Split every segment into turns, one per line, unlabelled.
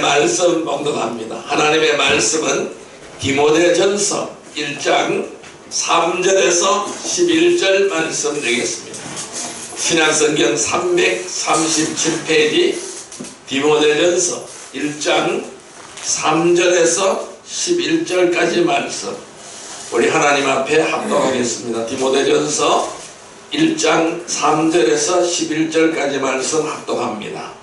말씀 봉독합니다. 하나님의 말씀은 디모데전서 1장 3절에서 11절 말씀 되겠습니다. 신약성경 337페이지 디모데전서 1장 3절에서 11절까지 말씀, 우리 하나님 앞에 합독하겠습니다. 디모데전서 1장 3절에서 11절까지 말씀 합독합니다.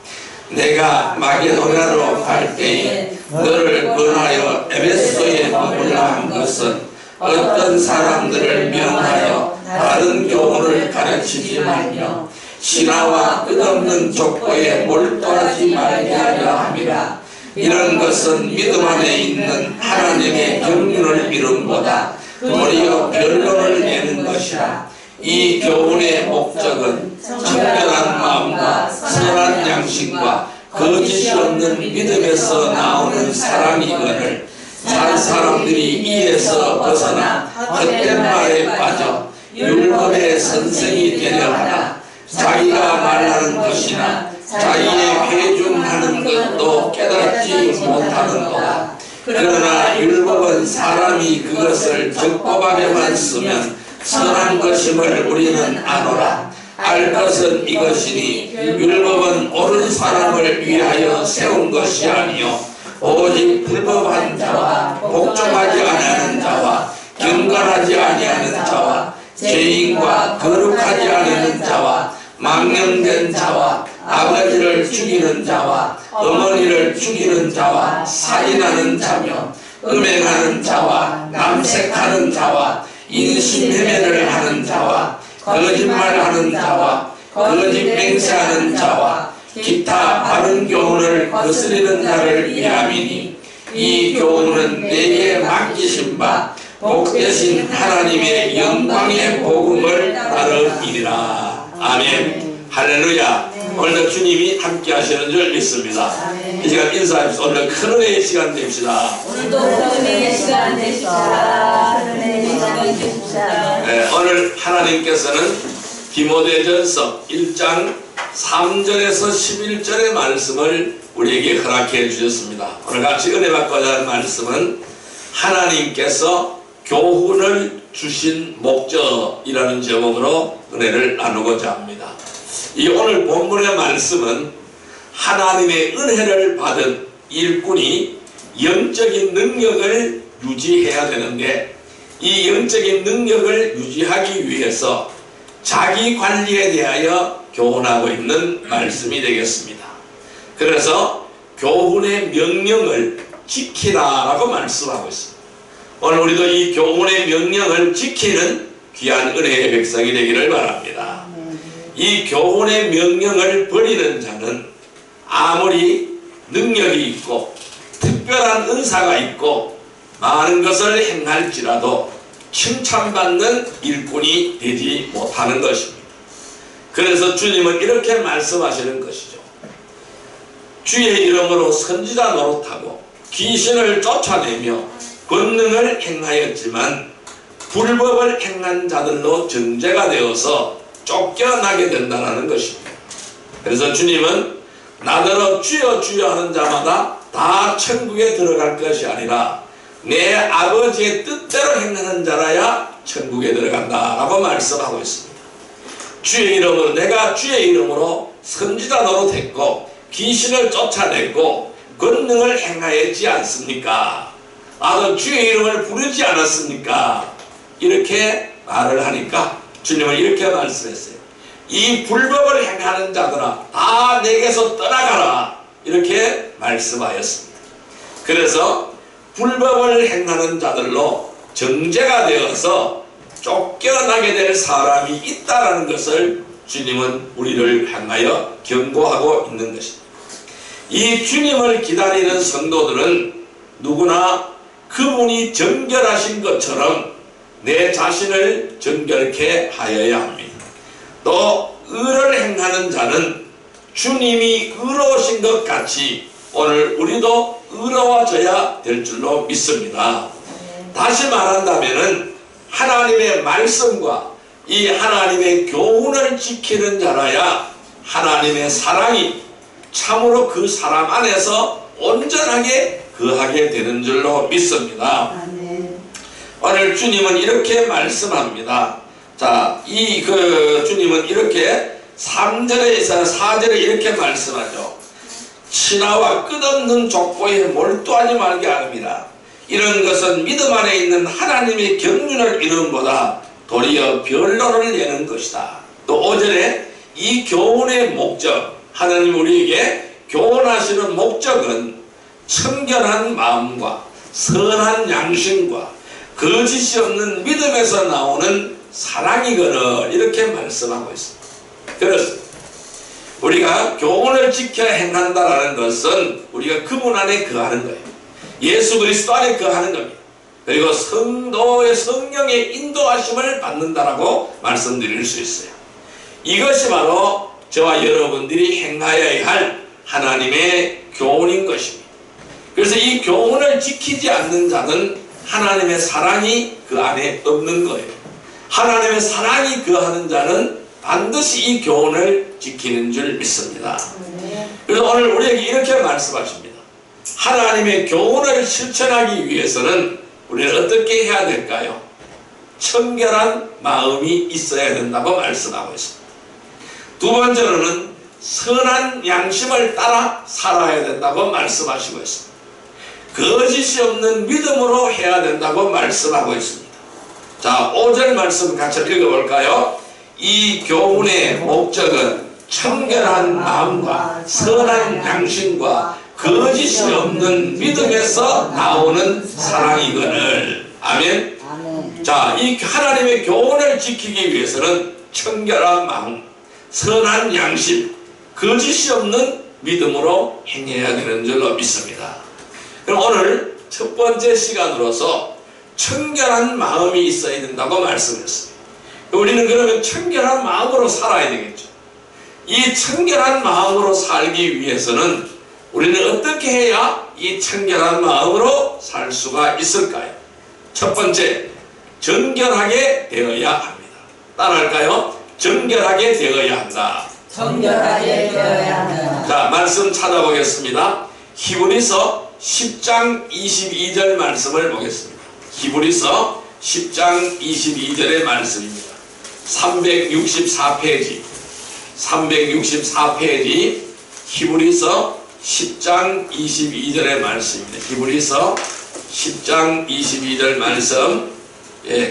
내가 마게도냐로 갈 때에 너를 권하여 에베소에 머물라 한 것은 어떤 사람들을 명하여 다른 교훈을 가르치지 말며 신화와 끝없는 족보에 몰두하지 말게 하려 함이라. 이런 것은 믿음 안에 있는 하나님의 경륜을 이룬보다 도리어 변론을 내는 것이라. 이 교훈의 목적은 청결한 마음과 선한 양심과 거짓이 없는 믿음에서 나오는 사랑이거늘 산 사람들이 이에서 벗어나 헛된 말에 빠져 율법의 선생이 되려 하나 자기가 말하는 것이나 자기의 회중하는 것도 깨닫지 못하는도다. 그러나 율법은 사람이 그것을 적법하게만 쓰면 선한 것임을 우리는 아노라. 알 것은 이것이니 율법은 옳은 사람을 위하여 세운 것이 아니요 오직 불법한 자와 복종하지 아니하는 자와 경건하지 아니하는 자와 죄인과 거룩하지 않은 자와 망령된 자와 아버지를 죽이는 자와 어머니를 죽이는 자와 살인하는 자며 음행하는 자와 남색하는 자와 인신매매를 하는 자와 거짓말하는 자와 거짓 맹세하는 자와 기타 바른 교훈을 거스리는 자를 위함이니 이 교훈은 내게 맡기신 바 복되신 하나님의 영광의 복음을 따르리라. 아멘. 할렐루야. 오늘도 주님이 함께 하시는 줄 믿습니다. 이 시간 인사합시다. 오늘 큰 은혜의 시간 됩시다.
오늘도 큰 은혜의 시간 되십시다. 큰 은혜의 시간 되십시다.
네, 오늘 하나님께서는 디모데전서 1장 3절에서 11절의 말씀을 우리에게 허락해 주셨습니다. 오늘 같이 은혜 받고자 하는 말씀은 하나님께서 교훈을 주신 목적이라는 제목으로 은혜를 나누고자 합니다. 이 오늘 본문의 말씀은 하나님의 은혜를 받은 일꾼이 영적인 능력을 유지해야 되는데 이 영적인 능력을 유지하기 위해서 자기 관리에 대하여 교훈하고 있는 말씀이 되겠습니다. 그래서 교훈의 명령을 지키라라고 말씀하고 있습니다. 오늘 우리도 이 교훈의 명령을 지키는 귀한 은혜의 백성이 되기를 바랍니다. 이 교훈의 명령을 버리는 자는 아무리 능력이 있고 특별한 은사가 있고 많은 것을 행할지라도 칭찬받는 일꾼이 되지 못하는 것입니다. 그래서 주님은 이렇게 말씀하시는 것이죠. 주의 이름으로 선지자 노릇하고 귀신을 쫓아내며 권능을 행하였지만 불법을 행한 자들로 정죄가 되어서 쫓겨나게 된다는 것입니다. 그래서 주님은 나더러 주여 주여 하는 자마다 다 천국에 들어갈 것이 아니라 내 아버지의 뜻대로 행하는 자라야 천국에 들어간다 라고 말씀하고 있습니다. 주의 이름으로, 내가 주의 이름으로 선지자 노릇했고 귀신을 쫓아내고 권능을 행하였지 않습니까? 나도 주의 이름을 부르지 않았습니까? 이렇게 말을 하니까 주님은 이렇게 말씀했어요. 이 불법을 행하는 자들아 다 내게서 떠나가라 이렇게 말씀하였습니다. 그래서 불법을 행하는 자들로 정죄가 되어서 쫓겨나게 될 사람이 있다는 것을 주님은 우리를 향하여 경고하고 있는 것입니다. 이 주님을 기다리는 성도들은 누구나 그분이 정결하신 것처럼 내 자신을 정결케 하여야 합니다. 또 의를 행하는 자는 주님이 의로우신 것 같이 오늘 우리도 의로워져야 될 줄로 믿습니다. 다시 말한다면 하나님의 말씀과 이 하나님의 교훈을 지키는 자라야 하나님의 사랑이 참으로 그 사람 안에서 온전하게 거하게 되는 줄로 믿습니다.
아멘.
오늘 주님은 이렇게 말씀합니다. 자, 주님은 이렇게 3절에서 4절에 이렇게 말씀하죠. 신하와 끝없는 족보에 몰두하지 말게 하느니라. 이런 것은 믿음 안에 있는 하나님의 경륜을 이름보다 도리어 변론을 내는 것이다. 또 5절에 이 교훈의 목적, 하나님 우리에게 교훈하시는 목적은 청결한 마음과 선한 양심과 거짓이 없는 믿음에서 나오는 사랑이거늘 이렇게 말씀하고 있습니다. 그렇습니다. 우리가 교훈을 지켜 행한다라는 것은 우리가 그분 안에 거하는 거예요. 예수 그리스도 안에 거하는 겁니다. 그리고 성도의 성령의 인도하심을 받는다라고 말씀드릴 수 있어요. 이것이 바로 저와 여러분들이 행하여야 할 하나님의 교훈인 것입니다. 그래서 이 교훈을 지키지 않는 자는 하나님의 사랑이 그 안에 없는 거예요. 하나님의 사랑이 거하는 자는 반드시 이 교훈을 지키는 줄 믿습니다. 그래서 오늘 우리에게 이렇게 말씀하십니다. 하나님의 교훈을 실천하기 위해서는 우리는 어떻게 해야 될까요? 청결한 마음이 있어야 된다고 말씀하고 있습니다. 두 번째로는 선한 양심을 따라 살아야 된다고 말씀하시고 있습니다. 거짓이 없는 믿음으로 해야 된다고 말씀하고 있습니다. 자, 5절 말씀 같이 읽어볼까요? 이 교훈의 목적은 청결한 마음과 선한 양심과 거짓이 없는 믿음에서 나오는 사랑이거늘. 아멘.
아멘.
자, 이 하나님의 교훈을 지키기 위해서는 청결한 마음, 선한 양심, 거짓이 없는 믿음으로 행해야 되는 줄로 믿습니다. 그럼 오늘 첫 번째 시간으로서 청결한 마음이 있어야 된다고 말씀했습니다. 우리는 그러면 청결한 마음으로 살아야 되겠죠. 이 청결한 마음으로 살기 위해서는 우리는 어떻게 해야 이 청결한 마음으로 살 수가 있을까요? 첫 번째, 정결하게 되어야 합니다. 따라할까요? 정결하게 되어야 한다.
정결하게 되어야 한다.
자, 말씀 찾아보겠습니다. 히브리서 10장 22절 말씀을 보겠습니다. 히브리서 10장 22절의 말씀입니다. 364페이지 히브리서 10장 22절의 말씀입니다. 히브리서 10장 22절 말씀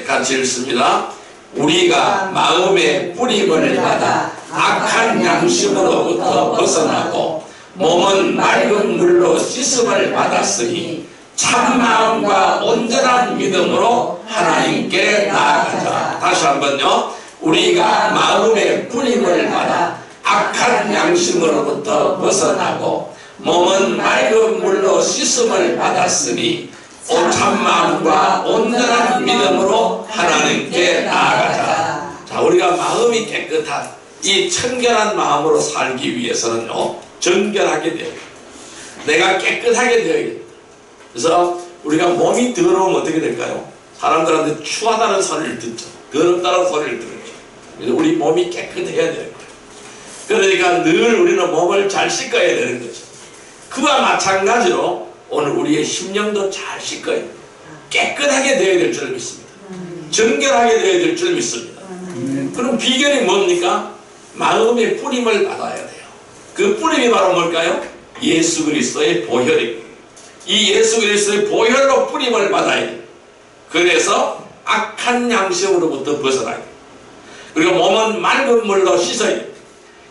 같이 읽습니다. 우리가 마음의 뿌림을 받아 악한 양심으로부터 벗어나고 몸은 맑은 물로 씻음을 받았으니 참마음과 온전한 믿음으로 하나님께 나아가자. 다시 한번요. 우리가 마음의 뿌림을 받아 악한 양심으로부터 벗어나고 몸은 맑은 물로 씻음을 받았으니 참마음과 온전한 믿음으로 하나님께 나아가자. 자, 우리가 마음이 깨끗한 이 청결한 마음으로 살기 위해서는요, 정결하게 돼요. 내가 깨끗하게 되어야겠다. 그래서 우리가 몸이 더러우면 어떻게 될까요? 사람들한테 추하다는 소리를 듣죠. 더럽다는 소리를 들었죠. 그래서 우리 몸이 깨끗해야 되는 거예요. 그러니까 늘 우리는 몸을 잘 씻어야 되는 거죠. 그와 마찬가지로 오늘 우리의 심령도 잘 씻어야 돼요. 깨끗하게 되어야 될 줄 믿습니다. 정결하게 되어야 될 줄 믿습니다. 그럼 비결이 뭡니까? 마음의 뿌림을 받아야 돼요. 그 뿌림이 바로 뭘까요? 예수 그리스도의 보혈입니다. 이 예수 그리스도의 보혈로 뿌림을 받아야 돼요. 그래서 악한 양심으로부터 벗어나야 돼요. 그리고 몸은 맑은 물로 씻어야 돼요.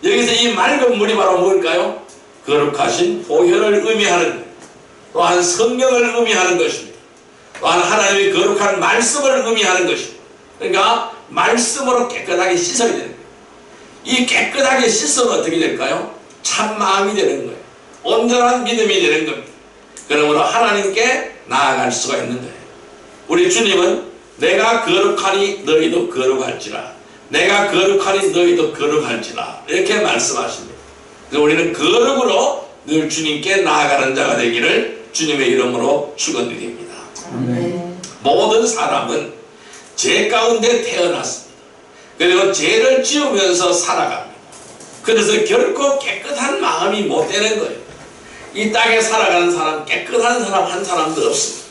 여기서 이 맑은 물이 바로 뭘까요? 거룩하신 보혈을 의미하는 거예요. 또한 성령을 의미하는 것입니다. 또한 하나님의 거룩한 말씀을 의미하는 것입니다. 그러니까 말씀으로 깨끗하게 씻어야 되는 거예요. 이 깨끗하게 씻으면 어떻게 될까요? 참 마음이 되는 거예요. 온전한 믿음이 되는 겁니다. 그러므로 하나님께 나아갈 수가 있는 거예요. 우리 주님은 내가 거룩하니 너희도 거룩할지라, 내가 거룩하니 너희도 거룩할지라 이렇게 말씀하십니다. 그래서 우리는 거룩으로 늘 주님께 나아가는 자가 되기를 주님의 이름으로 축원드립니다. 모든 사람은 죄 가운데 태어났습니다. 그리고 죄를 지으면서 살아갑니다. 그래서 결코 깨끗한 마음이 못 되는 거예요. 이 땅에 살아가는 사람, 깨끗한 사람 한 사람도 없습니다.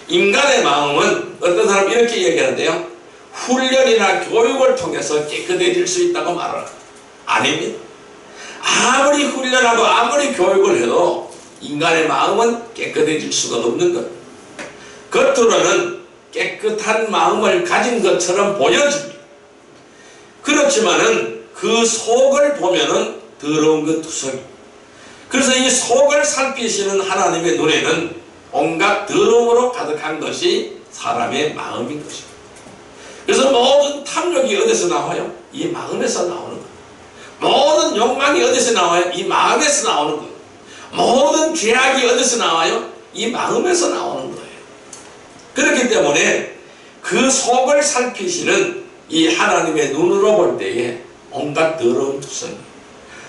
인간의 마음은 어떤 사람 이렇게 얘기하는데요. 훈련이나 교육을 통해서 깨끗해질 수 있다고 말을 아닙니다. 아무리 훈련하고 아무리 교육을 해도 인간의 마음은 깨끗해질 수가 없는 것. 겉으로는 깨끗한 마음을 가진 것처럼 보여집니다. 그렇지만은 그 속을 보면은 더러운 것 투성입니다. 그래서 이 속을 살피시는 하나님의 눈에는 온갖 더러움으로 가득한 것이 사람의 마음인 것입니다. 그래서 모든 탐욕이 어디서 나와요? 이 마음에서 나오는 거예요. 모든 욕망이 어디서 나와요? 이 마음에서 나오는 거예요. 모든 죄악이 어디서 나와요? 이 마음에서 나오는 거예요. 그렇기 때문에 그 속을 살피시는 이 하나님의 눈으로 볼 때에 온갖 더러운 투성이,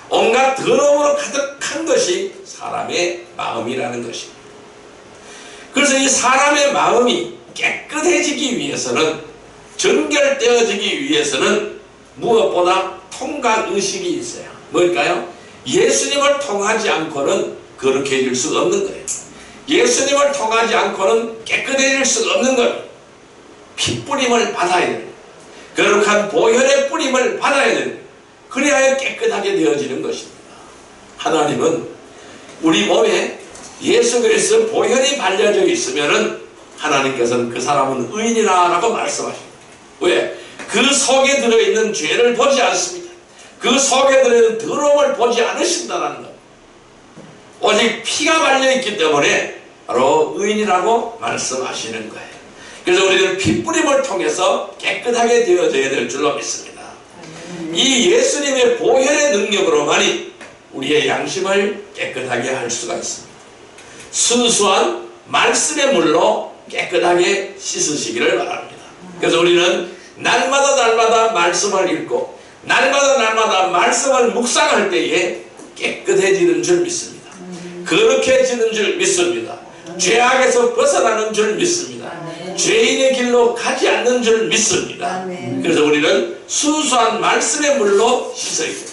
온갖 더러움으로 가득한 것이 사람의 마음이라는 것입니다. 그래서 이 사람의 마음이 깨끗해지기 위해서는, 정결되어지기 위해서는 무엇보다 통각의식이 있어요. 뭘까요? 예수님을 통하지 않고는 거룩해질 수가 없는 거예요. 예수님을 통하지 않고는 깨끗해질 수가 없는 거예요. 핏뿌림을 받아야 돼요. 거룩한 보혈의 뿌림을 받아야 돼요. 그래야 깨끗하게 되어지는 것입니다. 하나님은 우리 몸에 예수 그리스도 보혈이 발려져 있으면은 하나님께서는 그 사람은 의인이라고 말씀하십니다. 왜? 그 속에 들어있는 죄를 보지 않습니다. 그 속에 들어있는 더러움을 보지 않으신다는 것. 오직 피가 발려있기 때문에 바로 의인이라고 말씀하시는 거예요. 그래서 우리는 핏뿌림을 통해서 깨끗하게 되어져야 될 줄로 믿습니다. 이 예수님의 보혈의 능력으로만이 우리의 양심을 깨끗하게 할 수가 있습니다. 순수한 말씀의 물로 깨끗하게 씻으시기를 바랍니다. 그래서 우리는 날마다 말씀을 읽고 날마다 말씀을 묵상할 때에 깨끗해지는 줄 믿습니다. 거룩해지는 줄 믿습니다. 죄악에서 벗어나는 줄 믿습니다. 죄인의 길로 가지 않는 줄 믿습니다. 그래서 우리는 순수한 말씀의 물로 씻어야 됩니다.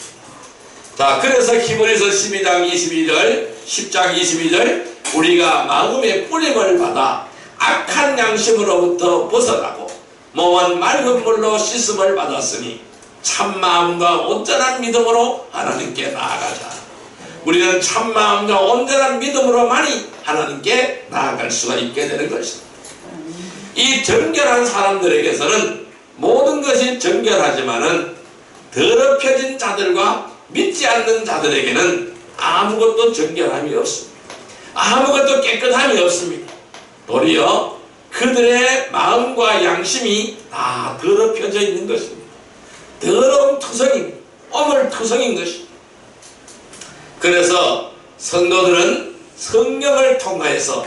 자, 그래서 히브리서 12장 22절, 10장 22절, 우리가 마음의 뿌림을 받아 악한 양심으로부터 벗어나고 몸은 맑은 물로 씻음을 받았으니 참마음과 온전한 믿음으로 하나님께 나아가자. 우리는 참마음과 온전한 믿음으로만이 하나님께 나아갈 수가 있게 되는 것입니다. 이 정결한 사람들에게서는 모든 것이 정결하지만은 더럽혀진 자들과 믿지 않는 자들에게는 아무것도 정결함이 없습니다. 아무것도 깨끗함이 없습니다. 도리어 그들의 마음과 양심이 다 더럽혀져 있는 것입니다. 더러운 투성입니다. 어물투성인 것입니다. 그래서 성도들은 성령을 통하여서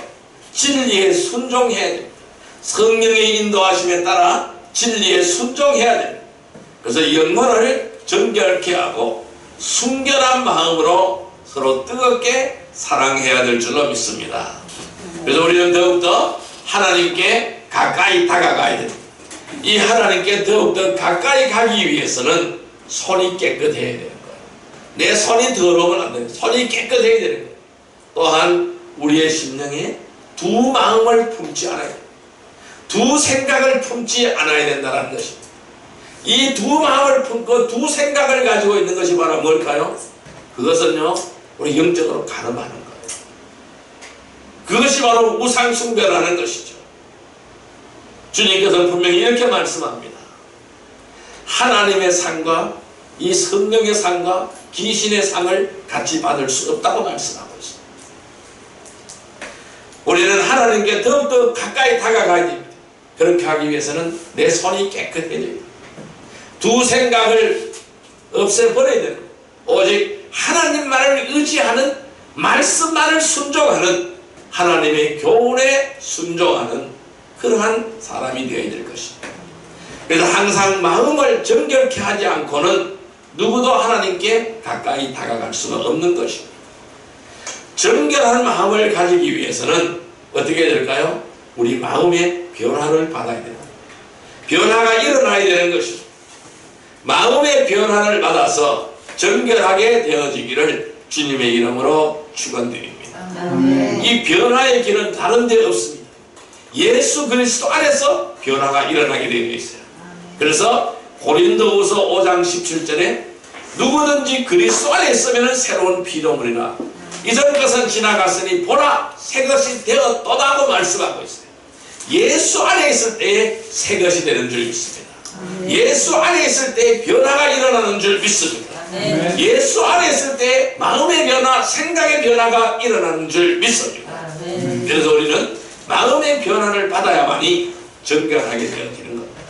진리에 순종해야 됩니다. 성령의 인도하심에 따라 진리에 순종해야 됩니다. 그래서 영혼을 정결케 하고 순결한 마음으로 서로 뜨겁게 사랑해야 될 줄로 믿습니다. 그래서 우리는 더욱더 하나님께 가까이 다가가야 됩니다. 이 하나님께 더욱더 가까이 가기 위해서는 손이 깨끗해야 되는 거예요. 내 손이 더러우면 안 돼요. 손이 깨끗해야 되는 거예요. 또한 우리의 심령에 두 마음을 품지 않아야 돼요. 두 생각을 품지 않아야 된다는 것입니다. 이 두 마음을 품고 두 생각을 가지고 있는 것이 바로 뭘까요? 그것은요, 우리 영적으로 가늠하는 거예요. 그것이 바로 우상숭배라는 것이죠. 주님께서는 분명히 이렇게 말씀합니다. 하나님의 상과 이 성령의 상과 귀신의 상을 같이 받을 수 없다고 말씀하고 있습니다. 우리는 하나님께 더욱더 가까이 다가가야 됩니다. 그렇게 하기 위해서는 내 손이 깨끗해져야 됩니다. 두 생각을 없애버려야 됩니다. 오직 하나님만을 의지하는, 말씀만을 순종하는, 하나님의 교훈에 순종하는 그러한 사람이 되어야 될 것입니다. 그래서 항상 마음을 정결케 하지 않고는 누구도 하나님께 가까이 다가갈 수가 없는 것입니다. 정결한 마음을 가지기 위해서는 어떻게 될까요? 우리 마음의 변화를 받아야 됩니다. 변화가 일어나야 되는 것입니다. 마음의 변화를 받아서 정결하게 되어지기를 주님의 이름으로 축원드립니다.
아멘.
이 변화의 길은 다른 데 없습니다. 예수 그리스도 안에서 변화가 일어나게 되어 있어요. 그래서 고린도후서 5장 17절에 누구든지 그리스도 안에 있으면 새로운 피조물이라 이전 것은 지나갔으니 보라 새 것이 되었도다고 말씀하고 있어요. 예수 안에 있을 때에 새 것이 되는 줄 믿습니다. 예수 안에 있을 때 변화가 일어나는 줄 믿습니다. 예수 안에 있을 때 마음의 변화, 생각의 변화가 일어나는 줄 믿습니다. 그래서 우리는 마음의 변화를 받아야만이 정결하게 되어지는 겁니다.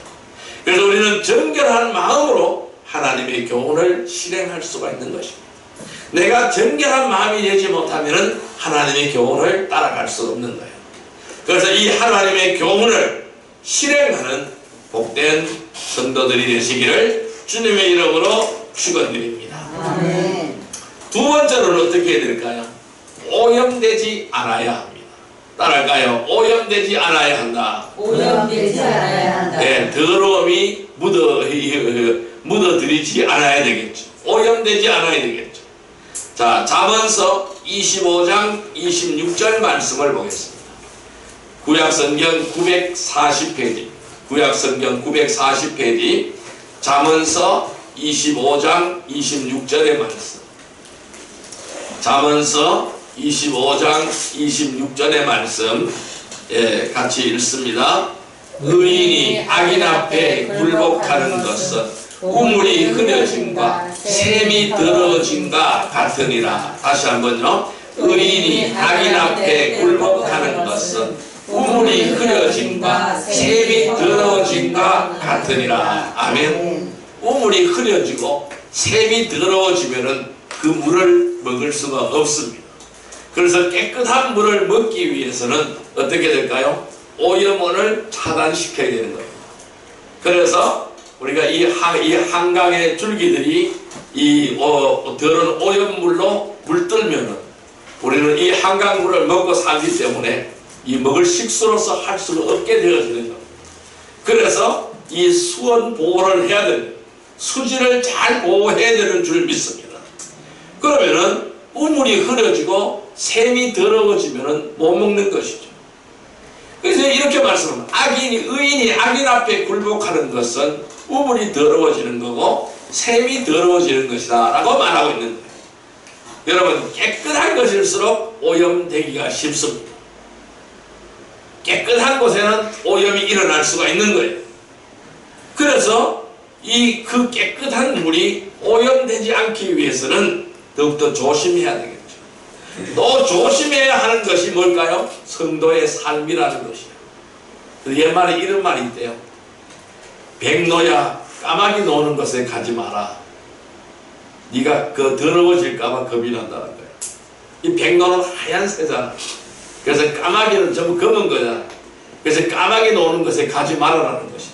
그래서 우리는 정결한 마음으로 하나님의 교훈을 실행할 수가 있는 것입니다. 내가 정결한 마음이 되지 못하면 하나님의 교훈을 따라갈 수 없는 거예요. 그래서 이 하나님의 교훈을 실행하는 복된 성도들이 되시기를 주님의 이름으로 축원드립니다. 두 번째로는 어떻게 해야 될까요? 오염되지 않아야 합니다. 따라할까요? 오염되지 않아야 한다.
오염되지 않아야 한다.
네, 더러움이 묻어들이지 않아야 되겠죠. 오염되지 않아야 되겠죠. 자, 잠언서 25장 26절 말씀을 보겠습니다. 구약성경 940페이지, 구약성경 940페이지, 잠언서 25장 26절의 말씀. 잠언서 25장 26절의 말씀, 예, 같이 읽습니다. 의인이 악인 앞에 굴복하는 것은 우물이 흐려짐과 샘이 더러워짐과 같으니라. 다시 한번요. 의인이 악인 앞에 굴복하는 것은 우물이 흐려짐과 샘이 더러워짐과 같으니라. 아멘. 우물이 흐려지고 샘이 더러워지면은 그 물을 먹을 수가 없습니다. 그래서 깨끗한 물을 먹기 위해서는 어떻게 될까요? 오염원을 차단시켜야 되는 거예요. 그래서 우리가 이 한강의 줄기들이 이 더러운 오염물로 물들면은 우리는 이 한강물을 먹고 살기 때문에 이 먹을 식수로서 할 수가 없게 되어지는 겁니다. 그래서 이 수원 보호를 해야 됩니다. 수질을 잘 보호해야 되는 줄 믿습니다. 그러면은 우물이 흐려지고 샘이 더러워지면은 못 먹는 것이죠. 그래서 이렇게 말씀합니다. 의인이 악인 앞에 굴복하는 것은 우물이 더러워지는 거고 샘이 더러워지는 것이다 라고 말하고 있는 거예요. 여러분, 깨끗한 것일수록 오염되기가 쉽습니다. 깨끗한 곳에는 오염이 일어날 수가 있는 거예요. 그래서 그 깨끗한 물이 오염되지 않기 위해서는 더욱더 조심해야 되겠죠. 또 조심해야 하는 것이 뭘까요? 성도의 삶이라는 것이에요. 옛말에 이런 말이 있대요. 백로야, 까마귀 노는 것에 가지 마라. 네가 더러워질까봐 겁이 난다는 거예요. 이 백로는 하얀 새잖아. 그래서 까마귀는 전부 검은 거잖아. 그래서 까마귀 노는 것에 가지 말아라는 것이죠.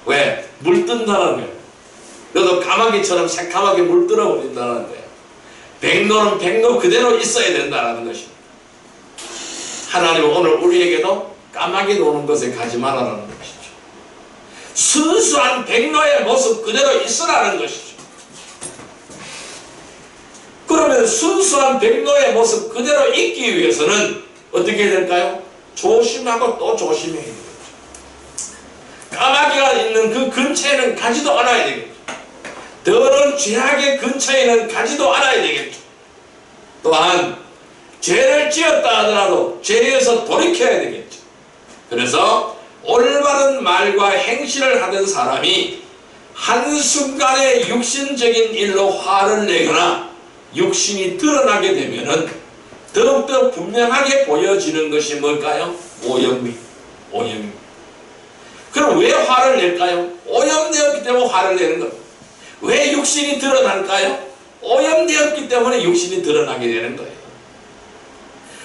왜? 물뜬다는 거예요. 너도 까마귀처럼 새까맣게 물들어 버린다는 거예요. 백로는 백로 그대로 있어야 된다는 것입니다. 하나님은 오늘 우리에게도 까마귀 노는 것에 가지 말아라는 것이죠. 순수한 백로의 모습 그대로 있으라는 것이죠. 그러면 순수한 백로의 모습 그대로 있기 위해서는 어떻게 해야 될까요? 조심하고 또 조심해야 되는 거죠. 까마귀가 있는 그 근처에는 가지도 않아야 되겠죠. 더러운 죄악의 근처에는 가지도 않아야 되겠죠. 또한 죄를 지었다 하더라도 죄에서 돌이켜야 되겠죠. 그래서 올바른 말과 행실을 하던 사람이 한순간에 육신적인 일로 화를 내거나 육신이 드러나게 되면은 더욱더 분명하게 보여지는 것이 뭘까요? 오염입니다. 그럼 왜 화를 낼까요? 오염되었기 때문에 화를 내는 겁니다. 왜 육신이 드러날까요? 오염되었기 때문에 육신이 드러나게 되는 거예요.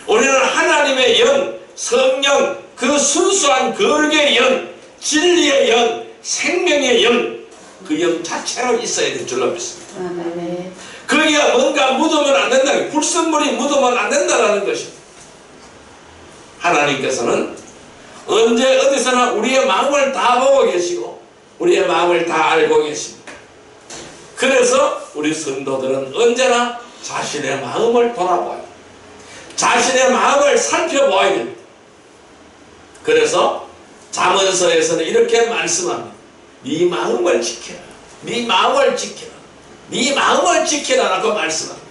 우리는 하나님의 영, 성령, 그 순수한 거룩의 영, 진리의 영, 생명의 영, 그 영 자체로 있어야 될 줄로 믿습니다. 거기가 뭔가 묻으면 안 된다는, 불순물이 묻으면 안 된다는 것입니다. 하나님께서는 언제 어디서나 우리의 마음을 다 보고 계시고 우리의 마음을 다 알고 계십니다. 그래서 우리 성도들은 언제나 자신의 마음을 돌아봐야 돼. 자신의 마음을 살펴봐야 됩니다. 그래서 잠언서에서는 이렇게 말씀합니다. 네 마음을 지켜라. 네 마음을 지켜라. 네 마음을 지켜라라고 말씀합니다.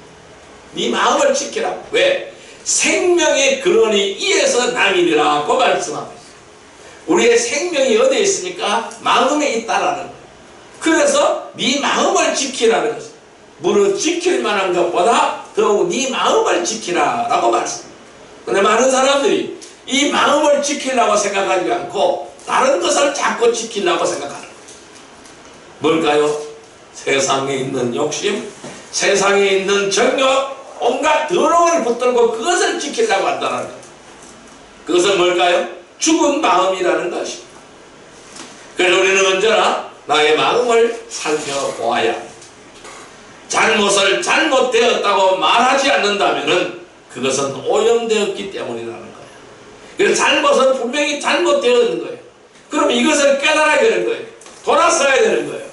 네 마음을 지켜라. 왜? 생명의 근원이 이에서 남이니라고 말씀합니다. 우리의 생명이 어디에 있습니까? 마음에 있다라는 거예요. 그래서 네 마음을 지키라는 것입니다. 무릇 지킬 만한 것보다 더욱 네 마음을 지키라라고 말씀합니다. 그런데 많은 사람들이 이 마음을 지키려고 생각하지 않고 다른 것을 자꾸 지키려고 생각하는 거예요. 뭘까요? 세상에 있는 욕심, 세상에 있는 정욕, 온갖 더러움을 붙들고 그것을 지키려고 한다는 거예요. 그것은 뭘까요? 죽은 마음이라는 것입니다. 그래서 우리는 언제나 나의 마음을 살펴보아야 합니다. 잘못을 잘못되었다고 말하지 않는다면 그것은 오염되었기 때문이라는 거예요. 그래서 잘못은 분명히 잘못되었는 거예요. 그럼 이것을 깨달아야 되는 거예요. 돌아서야 되는 거예요.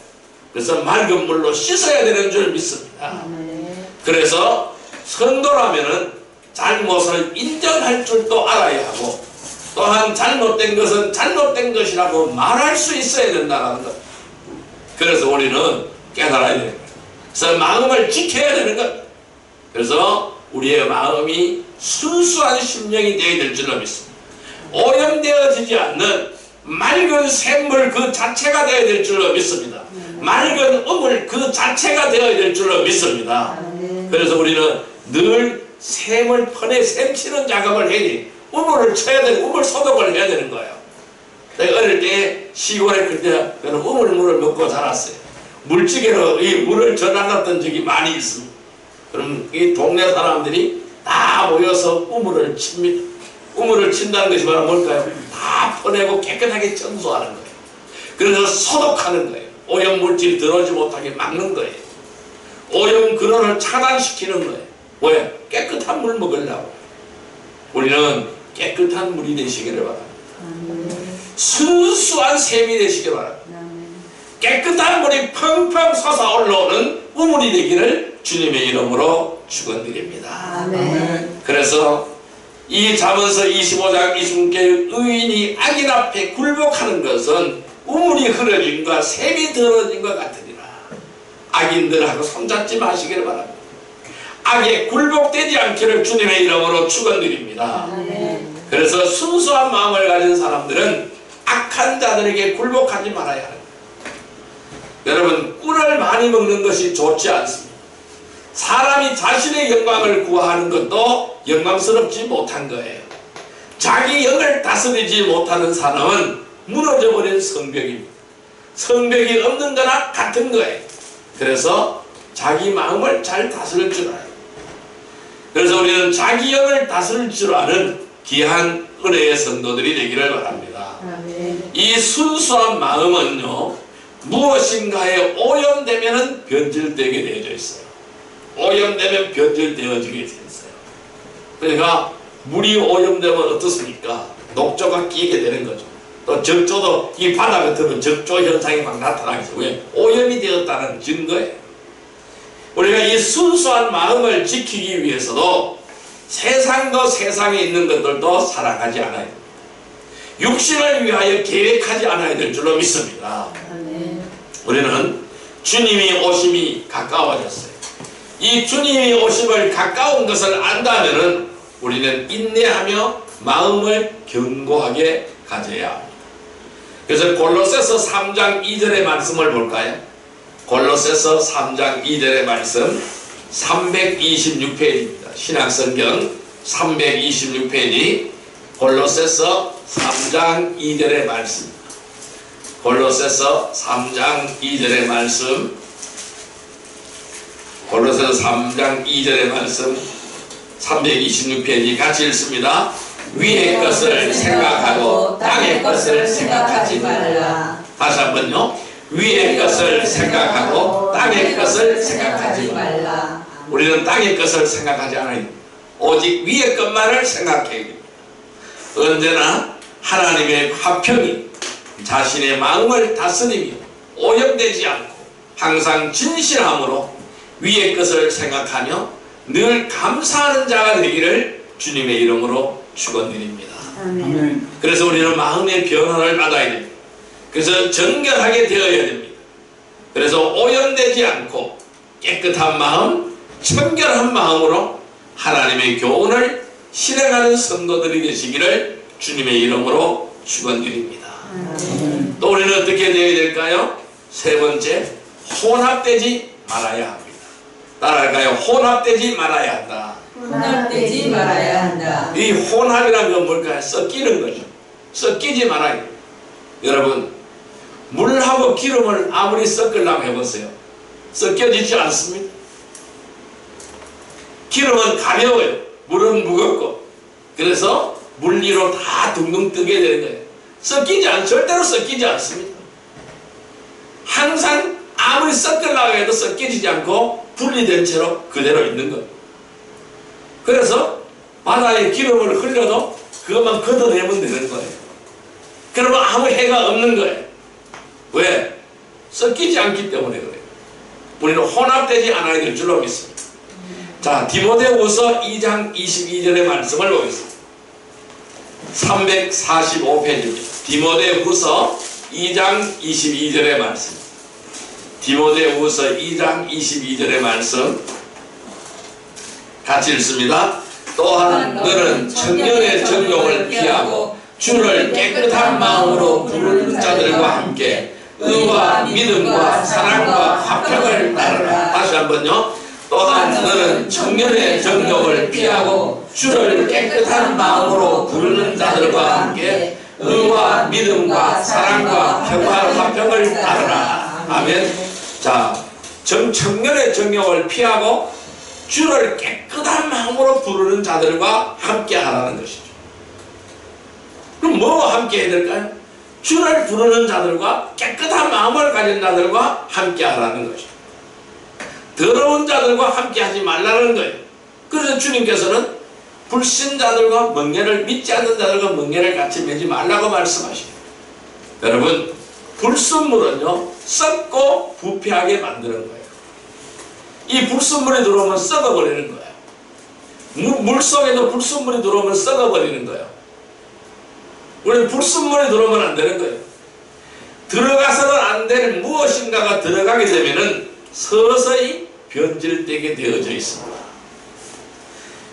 그래서 맑은 물로 씻어야 되는 줄 믿습니다. 그래서 성도라면은 잘못을 인정할 줄도 알아야 하고 또한 잘못된 것은 잘못된 것이라고 말할 수 있어야 된다는 것. 그래서 우리는 깨달아야 되는 거예요. 그래서 마음을 지켜야 되는 것. 그래서 우리의 마음이 순수한 심령이 되어야 될 줄로 믿습니다. 오염되어지지 않는 맑은 샘물 그 자체가 되어야 될 줄로 믿습니다. 맑은 우물 그 자체가 되어야 될 줄로 믿습니다. 그래서 우리는 늘 샘을 퍼내 샘치는 작업을 해야 돼. 우물을 쳐야 되고 우물 소독을 해야 되는 거예요. 내가 어릴 때 시골에 그때 저는 우물물을 먹고 자랐어요. 물찌개로 이 물을 전환했던 적이 많이 있습니다. 그럼 이 동네 사람들이 다 모여서 우물을 칩니다. 우물을 친다는 것이 바로 뭘까요? 다 퍼내고 깨끗하게 청소하는 거예요. 그래서 소독하는 거예요. 오염물질이 들어오지 못하게 막는 거예요. 오염 근원을 차단시키는 거예요. 왜? 깨끗한 물 먹으려고. 우리는 깨끗한 물이 되시기를 바랍니다. 순수한 샘이 되시기를 바랍니다. 깨끗한 물이 펑펑 솟아 올라오는 우물이 되기를 주님의 이름으로 축원드립니다. 그래서 이 잠언서 25장 26절 의인이 악인 앞에 굴복하는 것은 우물이 흐려진과 샘이 들어진 것 같으니라. 악인들하고 손잡지 마시기를 바랍니다. 악에 굴복되지 않기를 주님의 이름으로 축원드립니다. 그래서 순수한 마음을 가진 사람들은 악한 자들에게 굴복하지 말아야 합니다. 여러분, 꿀을 많이 먹는 것이 좋지 않습니다. 사람이 자신의 영광을 구하는 것도 영광스럽지 못한 거예요. 자기 영을 다스리지 못하는 사람은 무너져버린 성벽입니다. 성벽이 없는 거나 같은 거예요. 그래서 자기 마음을 잘 다스릴 줄 알아요. 그래서 우리는 자기 영을 다스릴 줄 아는 귀한 은혜의 성도들이 되기를 바랍니다. 이 순수한 마음은요, 무엇인가에 오염되면 변질되게 되어져 있어요. 오염되면 변질되어지게 되어 있어요. 그러니까 물이 오염되면 어떻습니까? 녹조가 끼게 되는 거죠. 또 적조도 이 바다 같으면 적조 현상이 막 나타나겠죠. 왜? 오염이 되었다는 증거예요. 우리가 이 순수한 마음을 지키기 위해서도 세상도 세상에 있는 것들도 사랑하지 않아야 됩니다. 육신을 위하여 계획하지 않아야 될 줄로 믿습니다. 우리는 주님이 오심이 가까워졌어요. 이 주님이 오심을 가까운 것을 안다면 우리는 인내하며 마음을 견고하게 가져야 합니다. 그래서 골로새서 3장 2절의 말씀을 볼까요? 골로새서 3장 2절의 말씀 326페이지입니다. 신약성경 326페이지 골로새서 3장 2절의 말씀. 골로새서 3장 2절의 말씀. 골로새서 3장 2절의 말씀 326페이지 같이 읽습니다. 위의 것을 생각하고 땅의 것을 생각하지 말라. 다시 한번요. 위의 것을 생각하고 땅의 것을 생각하지 말라. 우리는 땅의 것을 생각하지 않아요. 오직 위의 것만을 생각해야 됩니다. 언제나 하나님의 화평이 자신의 마음을 다스리며 오염되지 않고 항상 진실함으로 위의 것을 생각하며 늘 감사하는 자가 되기를 주님의 이름으로 축원드립니다.
아멘.
그래서 우리는 마음의 변화를 받아야 됩니다. 그래서 정결하게 되어야 됩니다. 그래서 오염되지 않고 깨끗한 마음, 청결한 마음으로 하나님의 교훈을 실행하는 성도들이 되시기를 주님의 이름으로 축원드립니다. 또 우리는 어떻게 되어야 될까요? 세 번째, 혼합되지 말아야 합니다. 따라할까요? 혼합되지 말아야 한다.
혼합되지 말아야 한다.
이 혼합이라는 건 뭘까요? 섞이는 거죠. 섞이지 말아야 돼요. 여러분, 물하고 기름을 아무리 섞으려고 해보세요. 섞여지지 않습니다. 기름은 가벼워요. 물은 무겁고. 그래서 물 위로 다 둥둥 뜨게 되는 거예요. 절대로 섞이지 않습니다. 항상 아무리 섞으려고 해도 섞이지 않고 분리된 채로 그대로 있는 거예요. 그래서 바다에 기름을 흘려도 그것만 걷어내면 되는 거예요. 그러면 아무 해가 없는 거예요. 왜? 섞이지 않기 때문에 그래요. 우리는 혼합되지 않아야 될 줄로 믿습니다. 자, 디모데후서 2장 22절의 말씀을 보겠습니다. 345페이지입니다. 디모데후서 2장 22절의 말씀. 디모데후서 2장 22절의 말씀 같이 읽습니다. 또한 너는 청년의 정욕을 피하고 주를 깨끗한 마음으로 부르는 자들과 함께 의와 믿음과 사랑과 화평을 따르라. 다시 한번요. 또한 너는 청년의 정욕을 피하고 주를 깨끗한 마음으로 부르는 자들과 함께 의와 믿음과 사랑과 화평을 따르라. 아멘. 자, 청년의 정욕을 피하고 주를 깨끗한 마음으로 부르는 자들과 함께 하라는 것이죠. 그럼 뭐와 함께 해야 될까요? 주를 부르는 자들과 깨끗한 마음을 가진 자들과 함께 하라는 것이죠. 더러운 자들과 함께 하지 말라는 거예요. 그래서 주님께서는 불신자들과 멍에를 믿지 않는 자들과 멍에를 같이 매지 말라고 말씀하시죠. 여러분, 불순물은요 썩고 부패하게 만드는 거예요. 이 불순물이 들어오면 썩어버리는 거예요. 물 속에도 불순물이 들어오면 썩어버리는 거예요. 우리는 불순물이 들어오면 안 되는 거예요. 들어가서는 안 될 무엇인가가 들어가게 되면은 서서히 변질되게 되어져 있습니다.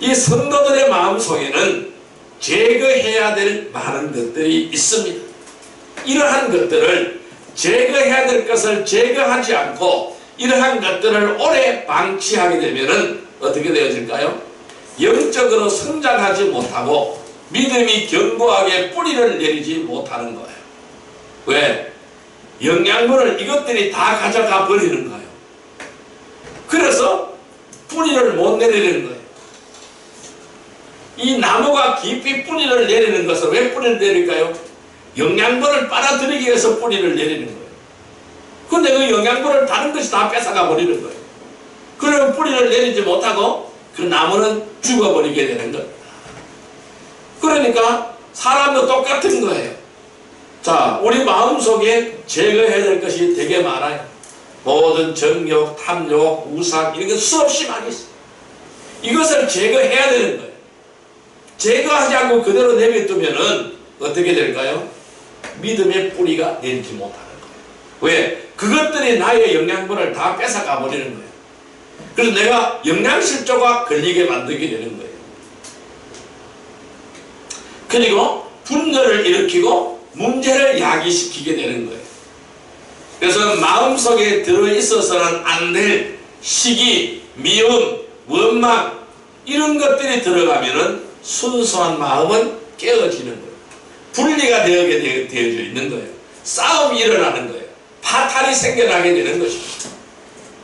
이 성도들의 마음속에는 제거해야 될 많은 것들이 있습니다. 이러한 것들을 제거해야 될 것을 제거하지 않고 이러한 것들을 오래 방치하게 되면은 어떻게 되어질까요? 영적으로 성장하지 못하고 믿음이 견고하게 뿌리를 내리지 못하는 거예요. 왜? 영양분을 이것들이 다 가져가 버리는 거예요. 그래서 뿌리를 못 내리는 거예요. 이 나무가 깊이 뿌리를 내리는 것은 왜 뿌리를 내릴까요? 영양분을 빨아들이기 위해서 뿌리를 내리는 거예요. 근데 그 영양분을 다른 것이 다 뺏어가 버리는 거예요. 그러면 뿌리를 내리지 못하고 그 나무는 죽어버리게 되는 겁니다. 그러니까 사람도 똑같은 거예요. 자, 우리 마음속에 제거해야 될 것이 되게 많아요. 모든 정욕, 탐욕, 우상 이런 게 수없이 많이 있어요. 이것을 제거해야 되는 거예요. 제거하지 않고 그대로 내버려두면은 어떻게 될까요? 믿음의 뿌리가 내리지 못하는 거예요. 왜? 그것들이 나의 영양분을 다 뺏어가 버리는 거예요. 그래서 내가 영양실조가 걸리게 만들게 되는 거예요. 그리고 분열을 일으키고 문제를 야기시키게 되는 거예요. 그래서 마음속에 들어있어서는 안 될 시기, 미움, 원망 이런 것들이 들어가면은 순수한 마음은 깨어지는 거예요. 분리가 되어져 있는 거예요. 싸움이 일어나는 거예요. 파탄이 생겨나게 되는 것입니다.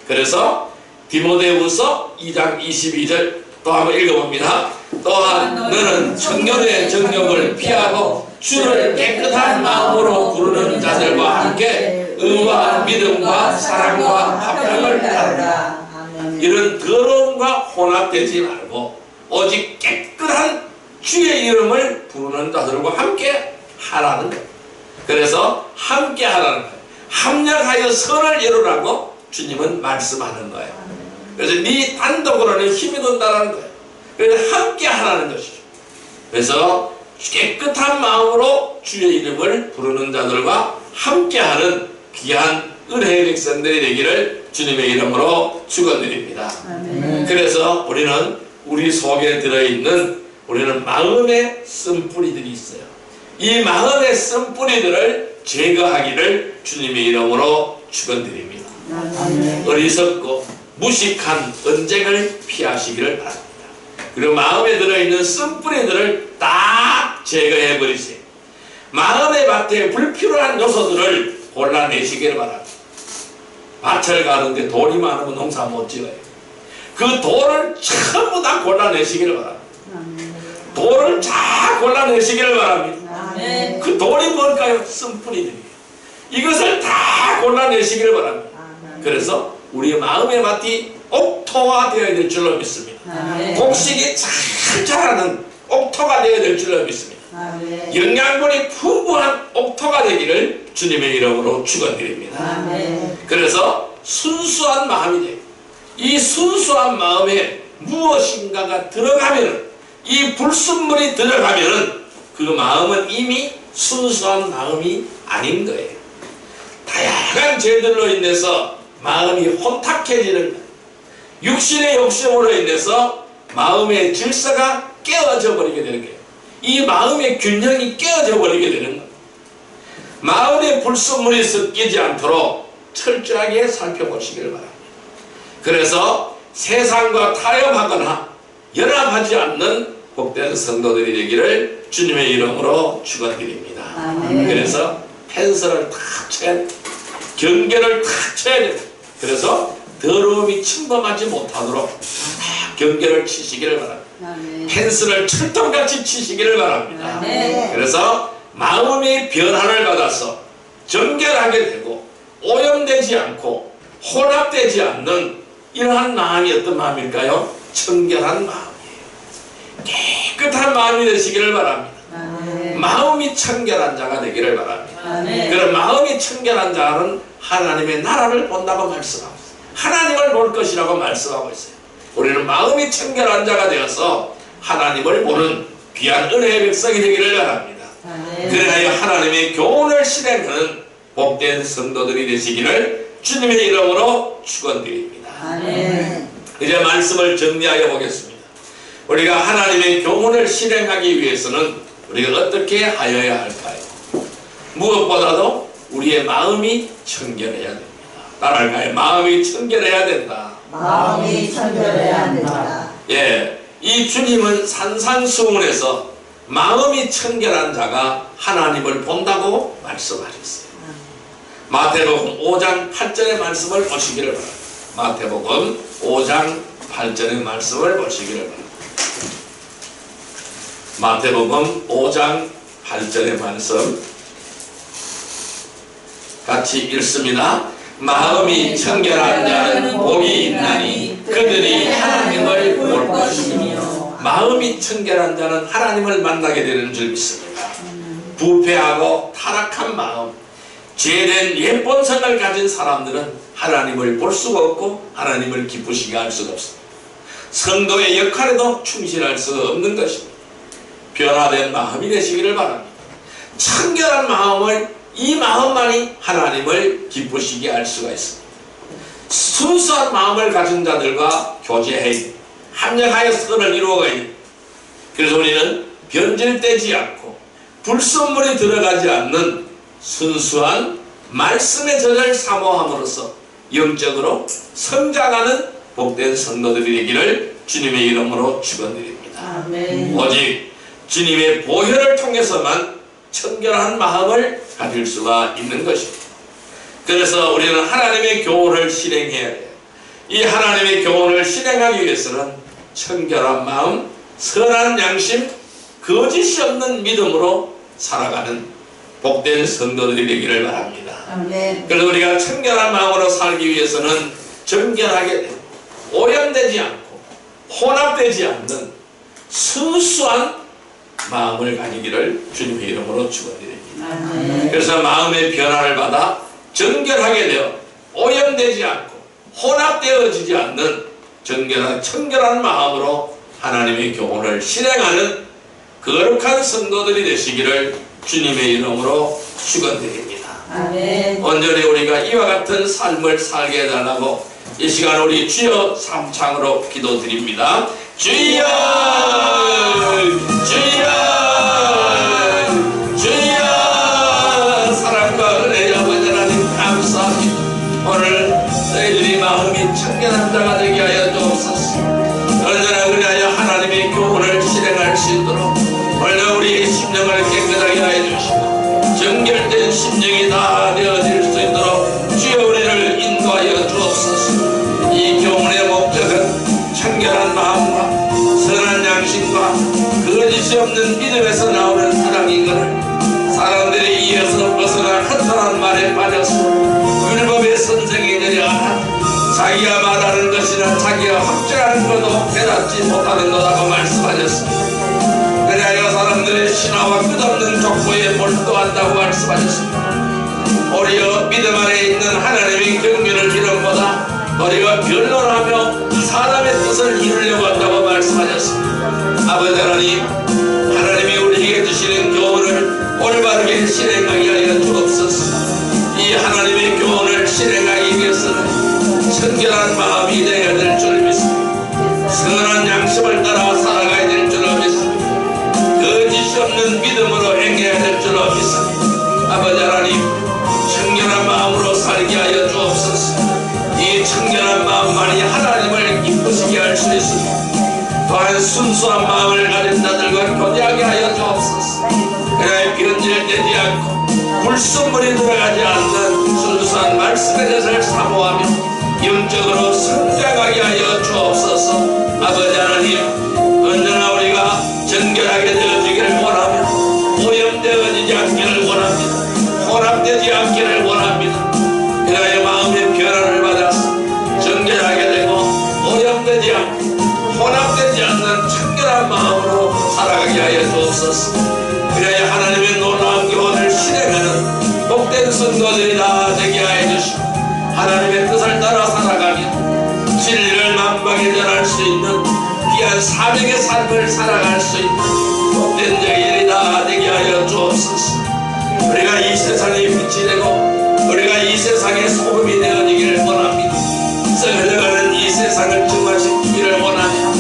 그래서 디모데후서 2장 22절 또 한번 읽어봅니다. 또한 너는 청년의 정욕을 피하고 주를 깨끗한 마음으로 부르는 자들과 함께 의와 믿음과 사랑과 화평을 따르라. 이런 더러움과 혼합되지 말고 오직 깨끗한 주의 이름을 부르는 자들과 함께 하라는 거예요. 그래서 함께 하라는 거예요. 합력하여 선을 이루라고 주님은 말씀하는 거예요. 그래서 네 단독으로는 힘이 든다는 거예요. 그래서 함께 하라는 것이죠. 그래서 깨끗한 마음으로 주의 이름을 부르는 자들과 함께하는 귀한 은혜의 백성들이 되기를 주님의 이름으로 축원드립니다. 그래서 우리는 우리 속에 들어있는 우리는 마음의 쓴뿌리들이 있어요. 이 마음의 쓴뿌리들을 제거하기를 주님의 이름으로 축원드립니다. 어리석고 무식한 언쟁을 피하시기를 바랍니다. 그리고 마음에 들어있는 쓴뿌리들을 딱 제거해 버리세요. 마음의 밭에 불필요한 요소들을 골라내시기를 바랍니다. 밭을 가는데 돌이 많으면 농사 못 지어요. 그 돌을 전부 다 골라내시기를 바랍니다. 돌을 다 골라내시기를 바랍니다. 그 돌이 뭘까요? 쓴뿌리들이에요. 이것을 다 골라내시기를 바랍니다. 그래서 우리의 마음의 밭이 옥토가 되어야 될 줄로 믿습니다. 곡식이 잘 자라는 옥토가 되어야 될 줄로 믿습니다. 영양분이 풍부한 옥토가 되기를 주님의 이름으로 축원드립니다. 그래서 순수한 마음이 돼요. 이 순수한 마음에 무엇인가가 들어가면은, 이 불순물이 들어가면은 그 마음은 이미 순수한 마음이 아닌 거예요. 다양한 죄들로 인해서 마음이 혼탁해지는 거예요. 육신의 욕심으로 인해서 마음의 질서가 깨어져 버리게 되는 거예요. 이 마음의 균형이 깨어져 버리게 되는 거예요. 마음의 불순물이 섞이지 않도록 철저하게 살펴보시기를 바랍니다. 그래서 세상과 타협하거나 연합하지 않는 복된 성도들이 되기를 주님의 이름으로 축원드립니다. 그래서 펜스를 탁 쳐야 돼요. 경계를 탁 쳐야 돼요. 그래서 더러움이 침범하지 못하도록 경계를 치시기를 바랍니다. 펜스를 철통같이 치시기를 바랍니다. 그래서 마음의 변화를 받아서 정결하게 되고 오염되지 않고 혼합되지 않는 이러한 마음이 어떤 마음일까요? 청결한 마음이에요. 깨끗한 마음이 되시기를 바랍니다. 마음이 청결한 자가 되기를 바랍니다. 그런 마음이 청결한 자는 하나님의 나라를 본다고 말씀하고 있어요. 하나님을 볼 것이라고 말씀하고 있어요. 우리는 마음이 청결한 자가 되어서 하나님을 보는 귀한 은혜의 백성이 되기를 바랍니다. 그래야 하나님의 교훈을 실행하는 복된 성도들이 되시기를 주님의 이름으로 축원드립니다. 이제 말씀을 정리하여 보겠습니다. 우리가 하나님의 교훈을 실행하기 위해서는 우리가 어떻게 하여야 할까요? 무엇보다도 우리의 마음이 청결해야 됩니다. 따라할까요? 마음이 청결해야 된다.
마음이 청결해야 된다.
예, 이 주님은 산산수훈에서 마음이 청결한 자가 하나님을 본다고 말씀하셨어요. 마태복음 5장 8절의 말씀을 보시기를 바랍니다. 마태복음 5장 8절의 말씀을 보시기를 바랍니다. 마태복음 5장 8절의 말씀 같이 읽습니다. 마음이 청결한 자는 복이 있나니 그들이 하나님을 볼 것이며. 마음이 청결한 자는 하나님을 만나게 되는 줄 믿습니다. 부패하고 타락한 마음, 죄된 옛본성을 가진 사람들은 하나님을 볼 수가 없고 하나님을 기쁘시게 할 수가 없습니다. 성도의 역할에도 충실할 수 없는 것입니다. 변화된 마음이 되시기를 바랍니다. 청결한 마음을, 이 마음만이 하나님을 기쁘시게 할 수가 있습니다. 순수한 마음을 가진 자들과 교제해 합력하여 선을 이루어가야 됩니다. 그래서 우리는 변질되지 않고 불순물이 들어가지 않는 순수한 말씀의 젖을 사모함으로써 영적으로 성장하는 복된 성도들이 되기를 주님의 이름으로 축원드립니다. 오직 주님의 보혈을 통해서만 청결한 마음을 가질 수가 있는 것입니다. 그래서 우리는 하나님의 교훈을 실행해야 돼요. 이 하나님의 교훈을 실행하기 위해서는 청결한 마음, 선한 양심, 거짓이 없는 믿음으로 살아가는 복된 성도들이 되기를 바랍니다. 그래서 우리가 청결한 마음으로 살기 위해서는 정결하게 되고 오염되지 않고 혼합되지 않는 순수한 마음을 가지기를 주님의 이름으로 축원드립니다. 그래서 마음의 변화를 받아 정결하게 되어 오염되지 않고 혼합되어지지 않는 청결한 마음으로 하나님의 교훈을 실행하는 거룩한 성도들이 되시기를 주님의 이름으로 축원드립니다.
아멘.
온전히 우리가 이와 같은 삶을 살게 해달라고 이 시간 우리 주여 삼창으로 기도드립니다. 주여 주여 주여. 사랑과 은혜의 아버지 하나님 감사합니다. 오늘 너희들이 마음이 청결한 자가 되게 하여 주옵소서. 언제나 그리하여 하나님의 교훈을 실행할 수 있도록 오늘 우리의 심령을 깨끗하게 하여 주시고 정결된 심령이 다 되어질 수 있도록 주여 우리를 인도하여 주옵소서. 이 교훈의 목적은 청결한 마음과 선한 양심과 거짓이 없는 믿음에서 나오는 사랑이거늘 사람들이 이어서 벗어난 허탄한 말에 빠져서 율법의 선생이 되려하나 자기가 말하는 것이나 자기가 확증하는 것도 깨닫지 못하는 거라고 말씀하셨습니다. 그래야 사람들의 신화와 끝없는 족보에 몰두한다고 말씀하셨습니다. 오히려 믿음 안에 있는 하나님의 경륜을 이름보다 우리가 변론하며 사람의 뜻을 이루려고 한다고 말씀하셨습니다. 아버지 하나님, 하나님이 우리에게 주시는 교훈을 올바르게 실행하게 하여 주옵소서. 이 하나님의 교훈을 실행하기 위해서는 청결한 마음이 되어야 될 줄 믿습니다. 선한 양심을 따라 살아가야 될 줄 믿습니다. 거짓이 없는 믿음으로 행해야 될 줄 믿습니다. 아버지 하나님, 청결한 마음으로 살게 하여 주옵소서. 이 청결한 마음만이 하나님을 기쁘시게 할 수 있습니다. 또한 순수한 마음을 가진 자들과 교제하게 하여 주옵소서. 그래 변질되지 않고 불순물이 들어가지 않는 순수한 말씀의 것을 사모하며 영적으로 성장하게 하여 주옵소서. 아버지 하나님, 언제나 우리가 정결하게 되어지기를 원하며 오염되어지지 않기를 원합니다. 혼합되지 않기를 원합니다. 그래야 마음의 변화를 받아서 정결하게 되고 오염되지 않고 혼합되지 않는 청결한 마음으로 살아가게 하여 주옵소서. 그래야 하나님의 놀라운 교훈을 실행하는 복된 성도들이 다 되게 하여 주시고 하나님의 뜻을 따라 살아가며 진리를 만방에 전할 수 있는 귀한 사명의 삶을 살아갈 수 있는 복된 저희들이 다 되게 하여 주옵소서. 우리가 이 세상의 빛이 되고 우리가 이 세상의 소금이 되어지기를 원합니다. 썩어져가는 이 세상을 증화시키기를 원하며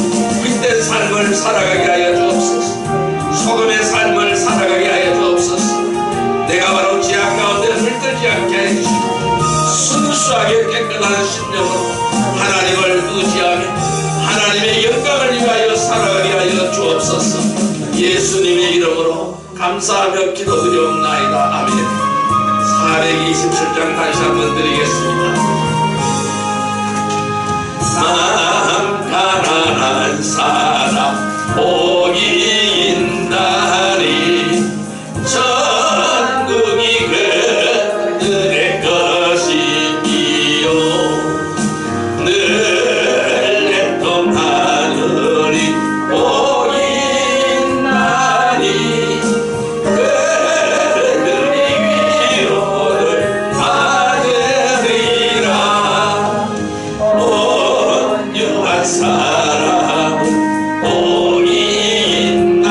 빛된 삶을 살아가게 하여 주옵소서. 소금의 삶을 살아가게 하여 주옵소서. 내가 바로 지하 가운데 물들지 않게 해주시고 순수하게 깨끗한 심령으로 하나님을 의지하며 하나님의 영광을 위하여 살아가게 하여 주옵소서. 예수님의 이름으로 감사하며 기도드리옵나이다. 아멘. 427장 다시 한번 드리겠습니다. 마음 가난한 사람 복이 있나니 천국이 그들의 것이요 늘 애통하느니 복이 있나니 그들이 위로를 받으리라. 온유한 사람은 복이 있나니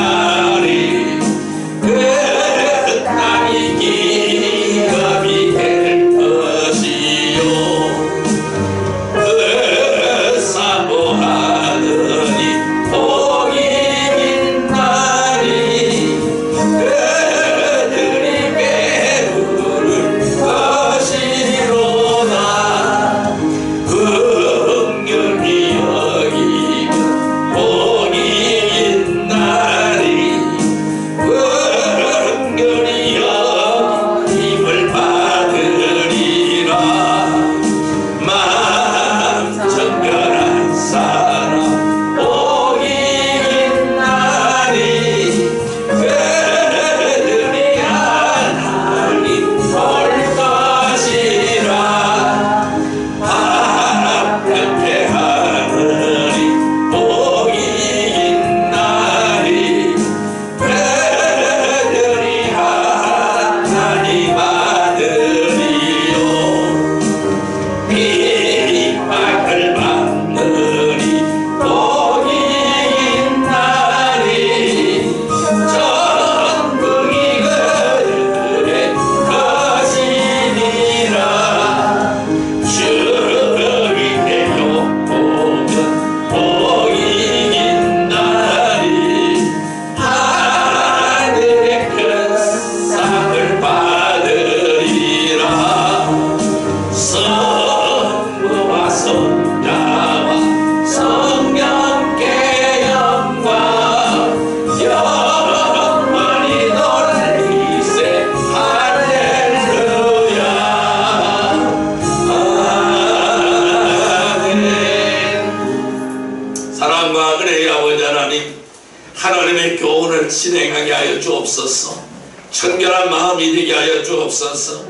주옵소서. 청결한 마음이 되게 하여 주옵소서.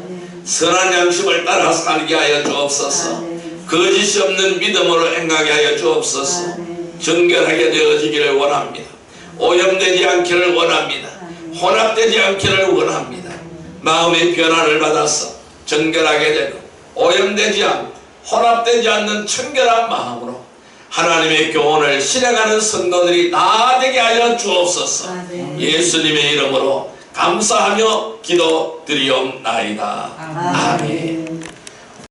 선한 양심을 따라 살게 하여 주옵소서. 거짓이 없는 믿음으로 행하게 하여 주옵소서. 정결하게 되어지기를 원합니다. 오염되지 않기를 원합니다. 혼합되지 않기를 원합니다. 마음의 변화를 받아서 정결하게 되고 오염되지 않고 혼합되지 않는 청결한 마음으로 하나님의 교훈을 실행하는 성도들이 다 되게 하여 주옵소서. 예수님의 이름으로 감사하며 기도드리옵나이다. 아멘.